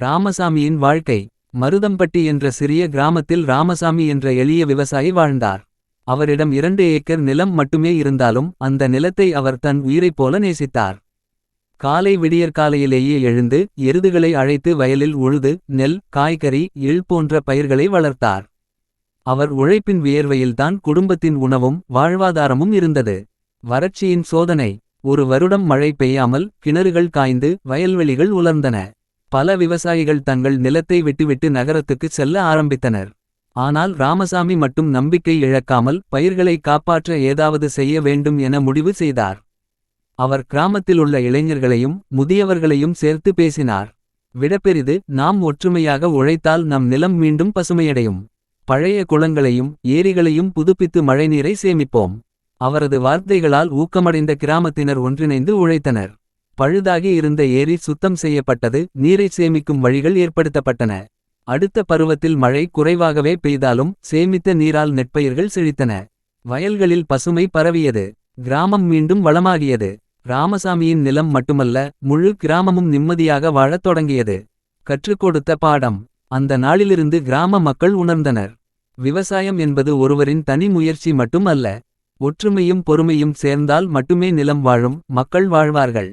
ராமசாமியின் வாழ்க்கை. மருதம்பட்டி என்ற சிறிய கிராமத்தில் ராமசாமி என்ற எளிய விவசாயி வாழ்ந்தார். அவரிடம் 2 ஏக்கர் நிலம் மட்டுமே இருந்தாலும் அந்த நிலத்தை அவர் தன் உயிரைப் போல நேசித்தார். காலை விடியற்காலையிலேயே எழுந்து எருதுகளை அழைத்து வயலில் உழுது நெல், காய்கறி, இல் போன்ற பயிர்களை வளர்த்தார். அவர் உழைப்பின் வியர்வையில்தான் குடும்பத்தின் உணவும் வாழ்வாதாரமும் இருந்தது. வறட்சியின் சோதனை. ஒரு வருடம் மழை பெய்யாமல் கிணறுகள் காய்ந்து வயல்வெளிகள் உலர்ந்தன. பல விவசாயிகள் தங்கள் நிலத்தை விட்டுவிட்டு நகரத்துக்குச் செல்ல ஆரம்பித்தனர். ஆனால் ராமசாமி மட்டும் நம்பிக்கை இழக்காமல் பயிர்களை காப்பாற்ற ஏதாவது செய்ய வேண்டும் என முடிவு செய்தார். அவர் கிராமத்திலுள்ள இளைஞர்களையும் முதியவர்களையும் சேர்த்து பேசினார். விடப்பெரிது, நாம் ஒற்றுமையாக உழைத்தால் நம் நிலம் மீண்டும் பசுமையடையும். பழைய குளங்களையும் ஏரிகளையும் புதுப்பித்து மழைநீரை சேமிப்போம். அவரது வார்த்தைகளால் ஊக்கமடைந்த கிராமத்தினர் ஒன்றிணைந்து உழைத்தனர். பழுதாகி இருந்த ஏரி சுத்தம் செய்யப்பட்டது, நீரை சேமிக்கும் வழிகள் ஏற்படுத்தப்பட்டன. அடுத்த பருவத்தில் மழை குறைவாகவே பெய்தாலும் சேமித்த நீரால் நெற்பயிர்கள் செழித்தன. வயல்களில் பசுமை பரவியது. கிராமம் மீண்டும் வளமாகியது. ராமசாமியின் நிலம் மட்டுமல்ல, முழு கிராமமும் நிம்மதியாக வாழத் தொடங்கியது. கற்றுக்கொடுத்த பாடம். அந்த நாளிலிருந்து கிராம மக்கள் உணர்ந்தனர். விவசாயம் என்பது ஒருவரின் தனி முயற்சி மட்டும் அல்ல. ஒற்றுமையும் பொறுமையும் சேர்ந்தால் மட்டுமே நிலம் வாழும், மக்கள் வாழ்வார்கள்.